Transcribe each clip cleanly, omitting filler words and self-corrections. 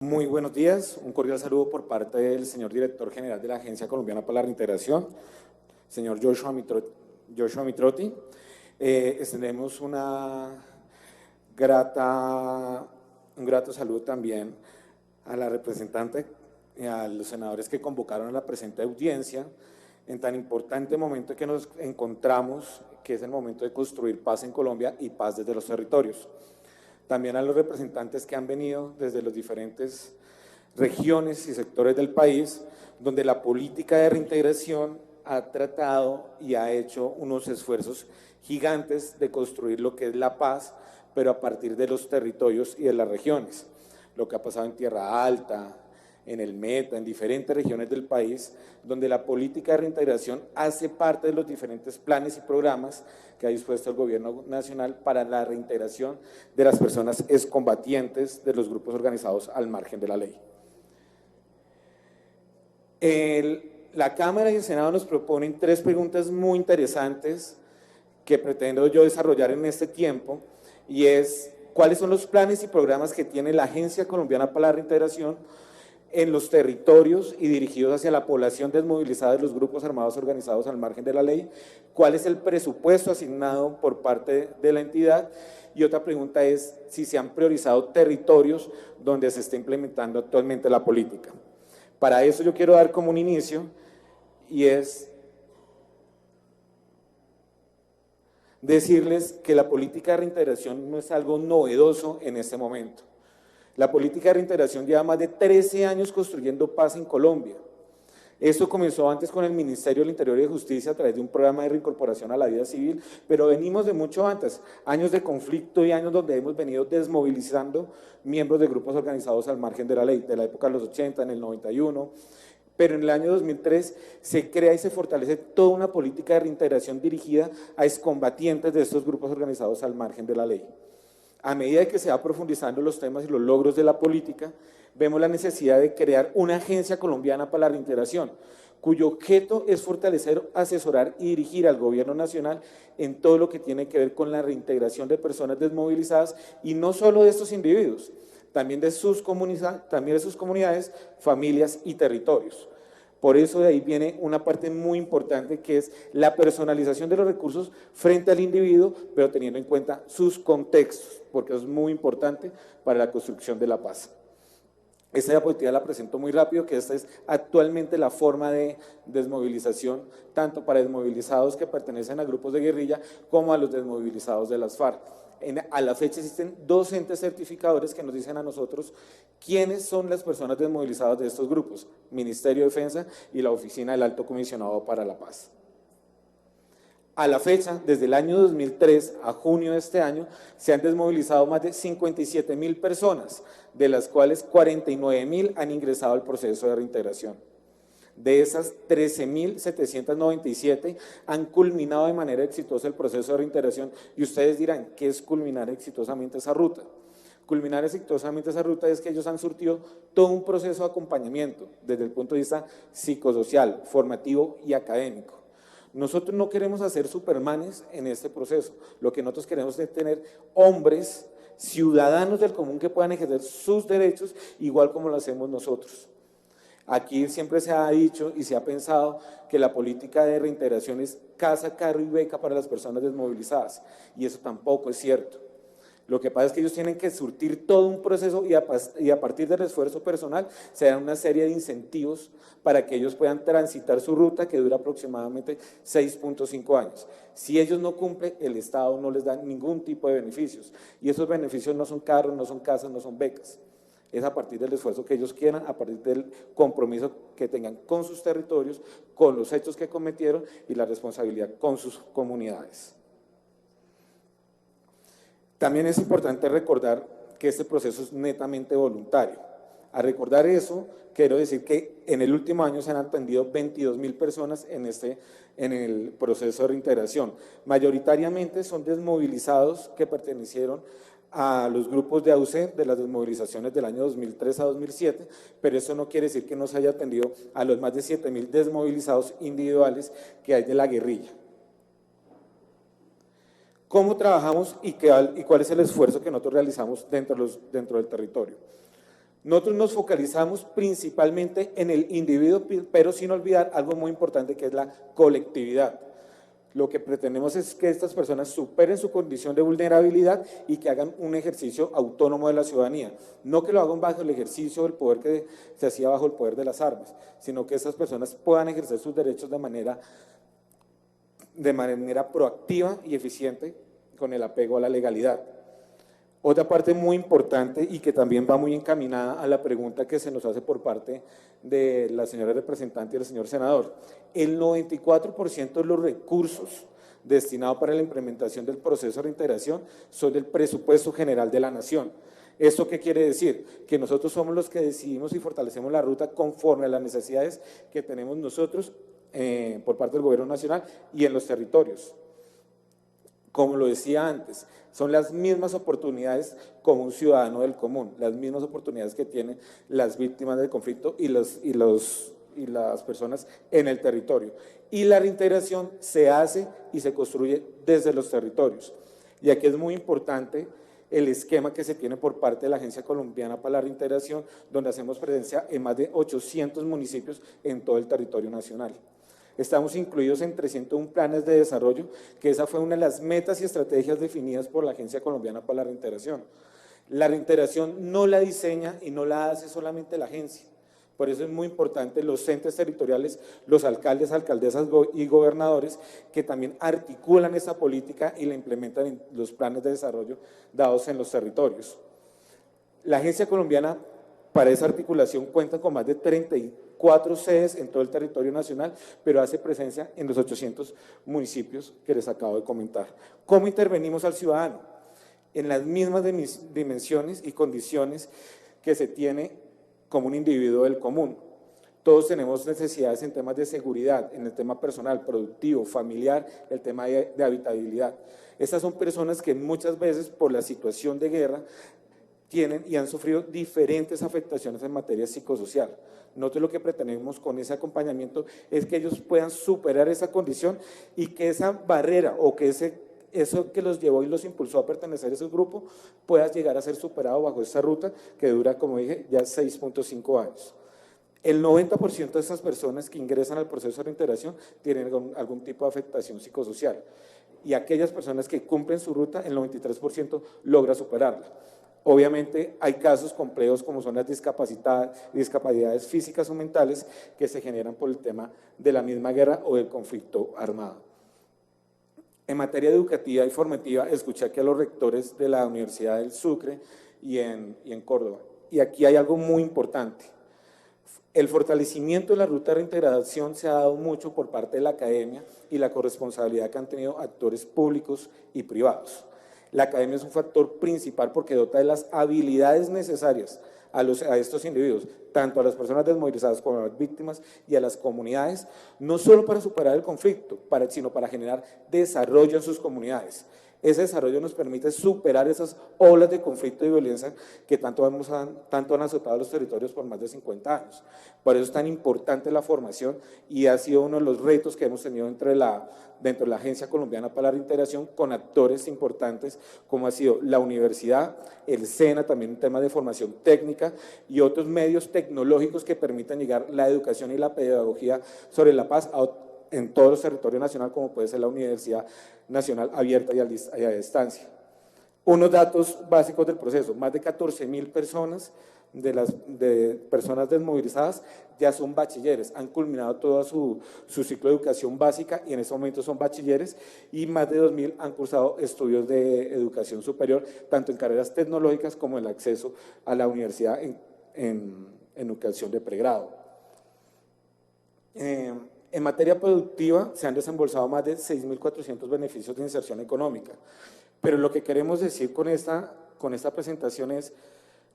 Muy buenos días, un cordial saludo por parte del señor director general de la Agencia Colombiana para la Reintegración, señor Joshua Mitrotti. Extendemos un grato saludo también a la representante y a los senadores que convocaron a la presente audiencia en tan importante momento que nos encontramos, que es el momento de construir paz en Colombia y paz desde los territorios. También a los representantes que han venido desde las diferentes regiones y sectores del país, donde la política de reintegración ha tratado y ha hecho unos esfuerzos gigantes de construir lo que es la paz, pero a partir de los territorios y de las regiones. Lo que ha pasado en Tierra Alta, en el Meta, en diferentes regiones del país, donde la política de reintegración hace parte de los diferentes planes y programas que ha dispuesto el gobierno nacional para la reintegración de las personas excombatientes de los grupos organizados al margen de la ley. La Cámara y el Senado nos proponen tres preguntas muy interesantes que pretendo yo desarrollar en este tiempo, y es: ¿cuáles son los planes y programas que tiene la Agencia Colombiana para la Reintegración en los territorios y dirigidos hacia la población desmovilizada de los grupos armados organizados al margen de la ley? ¿Cuál es el presupuesto asignado por parte de la entidad? Y otra pregunta es si se han priorizado territorios donde se está implementando actualmente la política. Para eso yo quiero dar como un inicio, y es decirles que la política de reintegración no es algo novedoso en este momento. La política de reintegración lleva más de 13 años construyendo paz en Colombia. Esto comenzó antes con el Ministerio del Interior y de Justicia a través de un programa de reincorporación a la vida civil, pero venimos de mucho antes, años de conflicto y años donde hemos venido desmovilizando miembros de grupos organizados al margen de la ley, de la época de los 80, en el 91, pero en el año 2003 se crea y se fortalece toda una política de reintegración dirigida a excombatientes de estos grupos organizados al margen de la ley. A medida que se va profundizando los temas y los logros de la política, vemos la necesidad de crear una agencia colombiana para la reintegración, cuyo objeto es fortalecer, asesorar y dirigir al gobierno nacional en todo lo que tiene que ver con la reintegración de personas desmovilizadas, y no solo de estos individuos, también de sus comunidades, familias y territorios. Por eso de ahí viene una parte muy importante, que es la personalización de los recursos frente al individuo, pero teniendo en cuenta sus contextos, porque es muy importante para la construcción de la paz. Esta diapositiva la presento muy rápido, que esta es actualmente la forma de desmovilización, tanto para desmovilizados que pertenecen a grupos de guerrilla como a los desmovilizados de las FARC. A la fecha existen 2 entes certificadores que nos dicen a nosotros quiénes son las personas desmovilizadas de estos grupos: Ministerio de Defensa y la Oficina del Alto Comisionado para la Paz. A la fecha, desde el año 2003 a junio de este año, se han desmovilizado más de 57.000 personas, de las cuales 49.000 han ingresado al proceso de reintegración. De esas, 13.797 han culminado de manera exitosa el proceso de reintegración, y ustedes dirán, ¿qué es culminar exitosamente esa ruta? Culminar exitosamente esa ruta es que ellos han surtido todo un proceso de acompañamiento desde el punto de vista psicosocial, formativo y académico. Nosotros no queremos hacer supermanes en este proceso, lo que nosotros queremos es tener hombres, ciudadanos del común, que puedan ejercer sus derechos igual como lo hacemos nosotros. Aquí siempre se ha dicho y se ha pensado que la política de reintegración es casa, carro y beca para las personas desmovilizadas, y eso tampoco es cierto. Lo que pasa es que ellos tienen que surtir todo un proceso, y a partir del esfuerzo personal se dan una serie de incentivos para que ellos puedan transitar su ruta, que dura aproximadamente 6.5 años. Si ellos no cumplen, el Estado no les da ningún tipo de beneficios, y esos beneficios no son carros, no son casas, no son becas. Es a partir del esfuerzo que ellos quieran, a partir del compromiso que tengan con sus territorios, con los hechos que cometieron y la responsabilidad con sus comunidades. También es importante recordar que este proceso es netamente voluntario. Al recordar eso, quiero decir que en el último año se han atendido 22.000 personas en el proceso de reintegración. Mayoritariamente son desmovilizados que pertenecieron a los grupos de AUC de las desmovilizaciones del año 2003 a 2007, pero eso no quiere decir que no se haya atendido a los más de 7.000 desmovilizados individuales que hay de la guerrilla. ¿Cómo trabajamos y cuál es el esfuerzo que nosotros realizamos dentro del territorio? Nosotros nos focalizamos principalmente en el individuo, pero sin olvidar algo muy importante que es la colectividad. Lo que pretendemos es que estas personas superen su condición de vulnerabilidad y que hagan un ejercicio autónomo de la ciudadanía. No que lo hagan bajo el ejercicio del poder que se hacía bajo el poder de las armas, sino que estas personas puedan ejercer sus derechos de manera proactiva y eficiente con el apego a la legalidad. Otra parte muy importante y que también va muy encaminada a la pregunta que se nos hace por parte de la señora representante y del señor senador. El 94% de los recursos destinados para la implementación del proceso de reintegración son del presupuesto general de la nación. ¿Esto qué quiere decir? Que nosotros somos los que decidimos y fortalecemos la ruta conforme a las necesidades que tenemos nosotros por parte del gobierno nacional y en los territorios. Como lo decía antes, son las mismas oportunidades como un ciudadano del común, las mismas oportunidades que tienen las víctimas del conflicto y las personas en el territorio. Y la reintegración se hace y se construye desde los territorios. Y aquí es muy importante el esquema que se tiene por parte de la Agencia Colombiana para la Reintegración, donde hacemos presencia en más de 800 municipios en todo el territorio nacional. Estamos incluidos en 301 planes de desarrollo, que esa fue una de las metas y estrategias definidas por la Agencia Colombiana para la Reintegración. La reintegración no la diseña y no la hace solamente la agencia. Por eso es muy importante los entes territoriales, los alcaldes, alcaldesas y gobernadores que también articulan esa política y la implementan en los planes de desarrollo dados en los territorios. La Agencia Colombiana para esa articulación cuenta con más de 34 sedes en todo el territorio nacional, pero hace presencia en los 800 municipios que les acabo de comentar. ¿Cómo intervenimos al ciudadano? En las mismas dimensiones y condiciones que se tiene como un individuo del común. Todos tenemos necesidades en temas de seguridad, en el tema personal, productivo, familiar, el tema de habitabilidad. Estas son personas que muchas veces por la situación de guerra tienen y han sufrido diferentes afectaciones en materia psicosocial. Nosotros lo que pretendemos con ese acompañamiento es que ellos puedan superar esa condición y que esa barrera o que eso que los llevó y los impulsó a pertenecer a ese grupo pueda llegar a ser superado bajo esta ruta que dura, como dije, ya 6.5 años. El 90% de esas personas que ingresan al proceso de reintegración tienen algún tipo de afectación psicosocial y aquellas personas que cumplen su ruta, el 93% logra superarla. Obviamente hay casos complejos como son las discapacidades físicas o mentales que se generan por el tema de la misma guerra o del conflicto armado. En materia educativa y formativa, escuché aquí a los rectores de la Universidad del Sucre y en Córdoba. Y aquí hay algo muy importante. El fortalecimiento de la ruta de reintegración se ha dado mucho por parte de la academia y la corresponsabilidad que han tenido actores públicos y privados. La academia es un factor principal porque dota de las habilidades necesarias a estos individuos, tanto a las personas desmovilizadas como a las víctimas y a las comunidades, no solo para superar el conflicto, sino para generar desarrollo en sus comunidades. Ese desarrollo nos permite superar esas olas de conflicto y violencia que tanto han azotado los territorios por más de 50 años. Por eso es tan importante la formación y ha sido uno de los retos que hemos tenido dentro de la Agencia Colombiana para la Reintegración con actores importantes como ha sido la universidad, el SENA, también un tema de formación técnica y otros medios tecnológicos que permitan llegar la educación y la pedagogía sobre la paz en todos los territorios nacionales, como puede ser la Universidad Nacional Abierta y a distancia. Unos datos básicos del proceso: más de 14.000 personas de personas desmovilizadas ya son bachilleres, han culminado todo su ciclo de educación básica y en ese momento son bachilleres, y más de 2.000 han cursado estudios de educación superior, tanto en carreras tecnológicas como el acceso a la universidad en educación de pregrado. En materia productiva se han desembolsado más de 6.400 beneficios de inserción económica, pero lo que queremos decir con esta presentación es,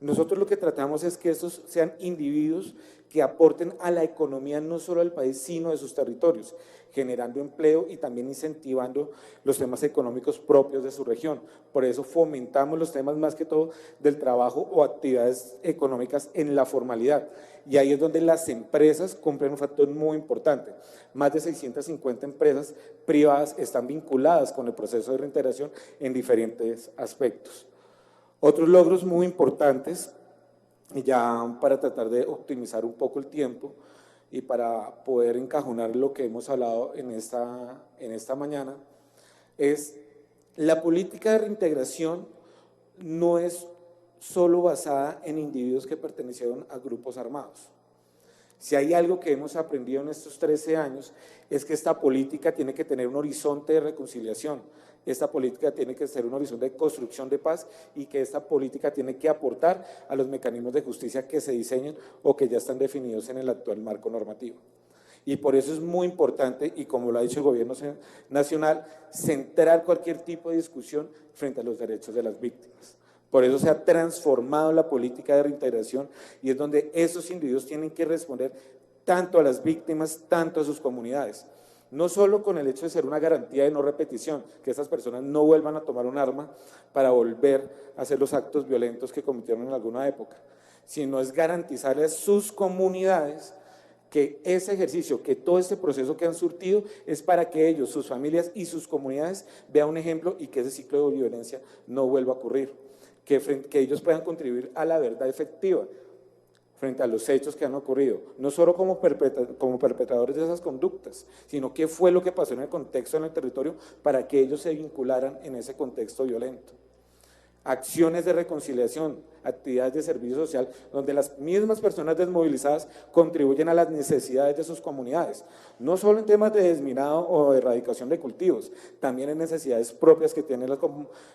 nosotros lo que tratamos es que estos sean individuos que aporten a la economía no solo del país, sino de sus territorios, generando empleo y también incentivando los temas económicos propios de su región. Por eso fomentamos los temas más que todo del trabajo o actividades económicas en la formalidad. Y ahí es donde las empresas cumplen un factor muy importante. Más de 650 empresas privadas están vinculadas con el proceso de reintegración en diferentes aspectos. Otros logros muy importantes Y ya para tratar de optimizar un poco el tiempo y para poder encajonar lo que hemos hablado en esta mañana, es la política de reintegración no es solo basada en individuos que pertenecieron a grupos armados. Si hay algo que hemos aprendido en estos 13 años es que esta política tiene que tener un horizonte de reconciliación, esta política tiene que ser un horizonte de construcción de paz y que esta política tiene que aportar a los mecanismos de justicia que se diseñen o que ya están definidos en el actual marco normativo. Y por eso es muy importante, y como lo ha dicho el gobierno nacional, centrar cualquier tipo de discusión frente a los derechos de las víctimas. Por eso se ha transformado la política de reintegración y es donde esos individuos tienen que responder tanto a las víctimas, tanto a sus comunidades. No solo con el hecho de ser una garantía de no repetición, que esas personas no vuelvan a tomar un arma para volver a hacer los actos violentos que cometieron en alguna época, sino es garantizarles a sus comunidades que ese ejercicio, que todo este proceso que han surtido es para que ellos, sus familias y sus comunidades vean un ejemplo y que ese ciclo de violencia no vuelva a ocurrir, que ellos puedan contribuir a la verdad efectiva frente a los hechos que han ocurrido, no solo como perpetradores de esas conductas, sino qué fue lo que pasó en el contexto, en el territorio, para que ellos se vincularan en ese contexto violento. Acciones de reconciliación, actividades de servicio social, donde las mismas personas desmovilizadas contribuyen a las necesidades de sus comunidades, no solo en temas de desminado o de erradicación de cultivos, también en necesidades propias que tienen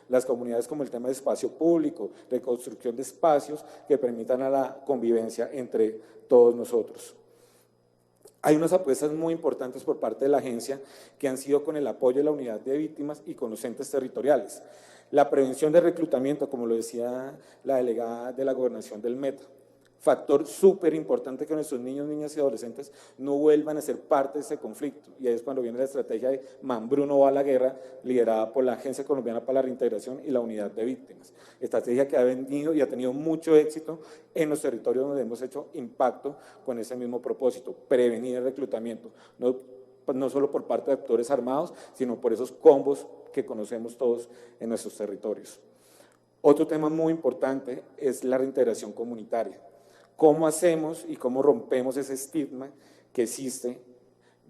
las comunidades, como el tema de espacio público, de construcción de espacios que permitan a la convivencia entre todos nosotros. Hay unas apuestas muy importantes por parte de la agencia que han sido con el apoyo de la unidad de víctimas y con los entes territoriales. La prevención de reclutamiento, como lo decía la delegada de la gobernación del Meta, factor súper importante que nuestros niños, niñas y adolescentes no vuelvan a ser parte de ese conflicto. Y ahí es cuando viene la estrategia de Mambruno va a la guerra, liderada por la Agencia Colombiana para la Reintegración y la Unidad de Víctimas. Estrategia que ha venido y ha tenido mucho éxito en los territorios donde hemos hecho impacto con ese mismo propósito, prevenir el reclutamiento, no solo por parte de actores armados, sino por esos combos que conocemos todos en nuestros territorios. Otro tema muy importante es la reintegración comunitaria. ¿Cómo hacemos y cómo rompemos ese estigma que existe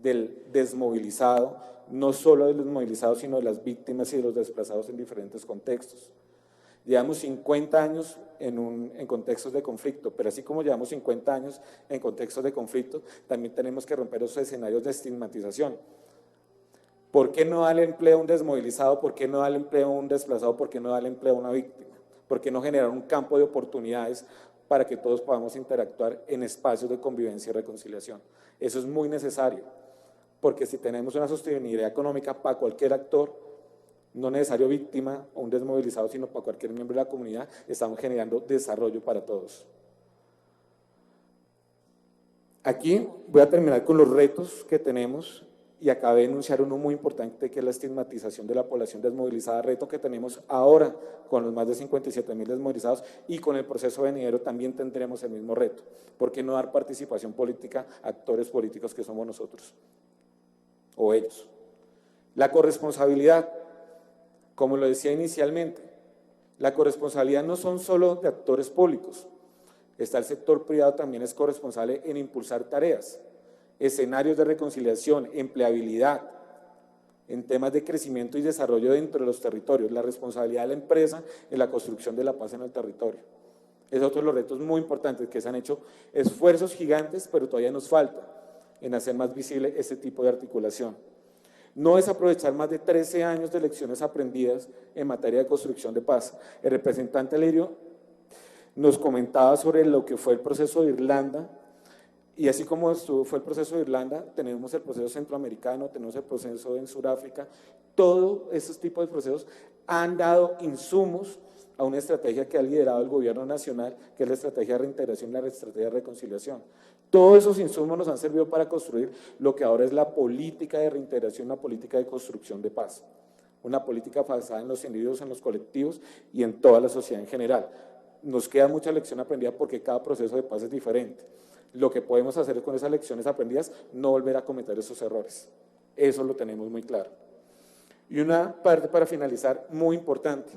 del desmovilizado, no solo de los movilizados, sino de las víctimas y de los desplazados en diferentes contextos? Llevamos 50 años en contextos de conflicto, pero así como llevamos 50 años en contextos de conflicto, también tenemos que romper esos escenarios de estigmatización. ¿Por qué no darle empleo a un desmovilizado? ¿Por qué no darle empleo a un desplazado? ¿Por qué no darle empleo a una víctima? ¿Por qué no generar un campo de oportunidades para que todos podamos interactuar en espacios de convivencia y reconciliación? Eso es muy necesario, porque si tenemos una sostenibilidad económica para cualquier actor, no necesario víctima o un desmovilizado, sino para cualquier miembro de la comunidad, estamos generando desarrollo para todos. Aquí voy a terminar con los retos que tenemos y acabé de enunciar uno muy importante, que es la estigmatización de la población desmovilizada, reto que tenemos ahora con los más de 57.000 desmovilizados, y con el proceso venidero también tendremos el mismo reto. ¿Por qué no dar participación política a actores políticos que somos nosotros o ellos? La corresponsabilidad, como lo decía inicialmente, la corresponsabilidad no son solo de actores públicos, está el sector privado, también es corresponsable en impulsar tareas, escenarios de reconciliación, empleabilidad, en temas de crecimiento y desarrollo dentro de los territorios, la responsabilidad de la empresa en la construcción de la paz en el territorio. Es otro de los retos muy importantes, que se han hecho esfuerzos gigantes, pero todavía nos falta en hacer más visible este tipo de articulación. No es aprovechar más de 13 años de lecciones aprendidas en materia de construcción de paz. El representante Lirio nos comentaba sobre lo que fue el proceso de Irlanda, y así como fue el proceso de Irlanda, tenemos el proceso centroamericano, tenemos el proceso en Sudáfrica. Todos esos tipos de procesos han dado insumos a una estrategia que ha liderado el gobierno nacional, que es la estrategia de reintegración y la estrategia de reconciliación. Todos esos insumos nos han servido para construir lo que ahora es la política de reintegración, una política de construcción de paz, una política basada en los individuos, en los colectivos y en toda la sociedad en general. Nos queda mucha lección aprendida porque cada proceso de paz es diferente. Lo que podemos hacer con esas lecciones aprendidas, no volver a cometer esos errores. Eso lo tenemos muy claro. Y una parte para finalizar muy importante,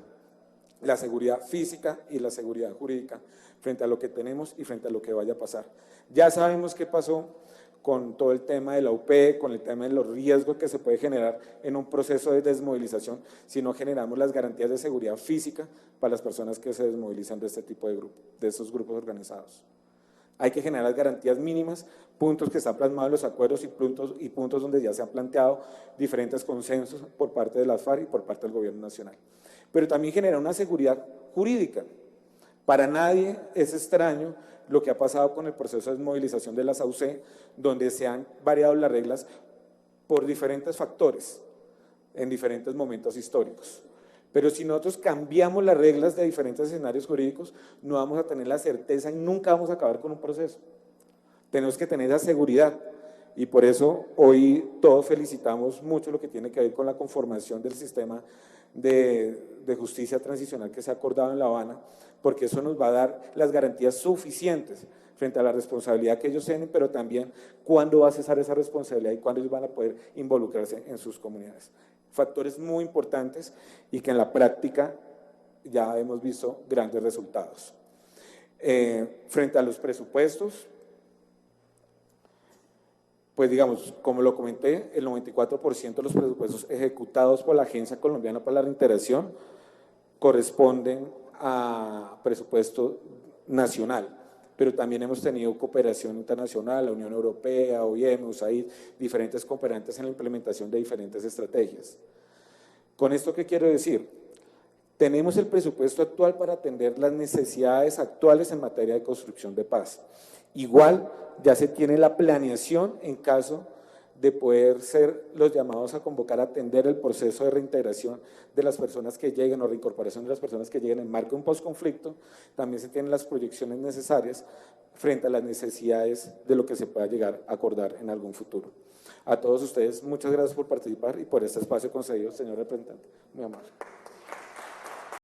la seguridad física y la seguridad jurídica frente a lo que tenemos y frente a lo que vaya a pasar. Ya sabemos qué pasó con todo el tema de la UP, con el tema de los riesgos que se puede generar en un proceso de desmovilización si no generamos las garantías de seguridad física para las personas que se desmovilizan de este tipo de grupos, de estos grupos organizados. Hay que generar las garantías mínimas, puntos que están plasmados en los acuerdos y puntos donde ya se han planteado diferentes consensos por parte de las FARC y por parte del gobierno nacional. Pero también generar una seguridad jurídica. Para nadie es extraño lo que ha pasado con el proceso de desmovilización de las AUC, donde se han variado las reglas por diferentes factores, en diferentes momentos históricos. Pero si nosotros cambiamos las reglas de diferentes escenarios jurídicos, no vamos a tener la certeza y nunca vamos a acabar con un proceso. Tenemos que tener esa seguridad y por eso hoy todos felicitamos mucho lo que tiene que ver con la conformación del sistema de justicia transicional que se ha acordado en La Habana, porque eso nos va a dar las garantías suficientes frente a la responsabilidad que ellos tienen, pero también cuándo va a cesar esa responsabilidad y cuándo ellos van a poder involucrarse en sus comunidades. Factores muy importantes y que en la práctica ya hemos visto grandes resultados. Frente a los presupuestos, pues digamos, como lo comenté, el 94% de los presupuestos ejecutados por la Agencia Colombiana para la Reintegración corresponden a presupuesto nacional, pero también hemos tenido cooperación internacional, la Unión Europea, OIM, USAID, diferentes cooperantes en la implementación de diferentes estrategias. ¿Con esto qué quiero decir? Tenemos el presupuesto actual para atender las necesidades actuales en materia de construcción de paz. Igual ya se tiene la planeación en caso de poder ser los llamados a convocar a atender el proceso de reintegración de las personas que lleguen o reincorporación de las personas que lleguen en marco de un postconflicto. También se tienen las proyecciones necesarias frente a las necesidades de lo que se pueda llegar a acordar en algún futuro. A todos ustedes, muchas gracias por participar y por este espacio concedido, señor representante. Muy amable.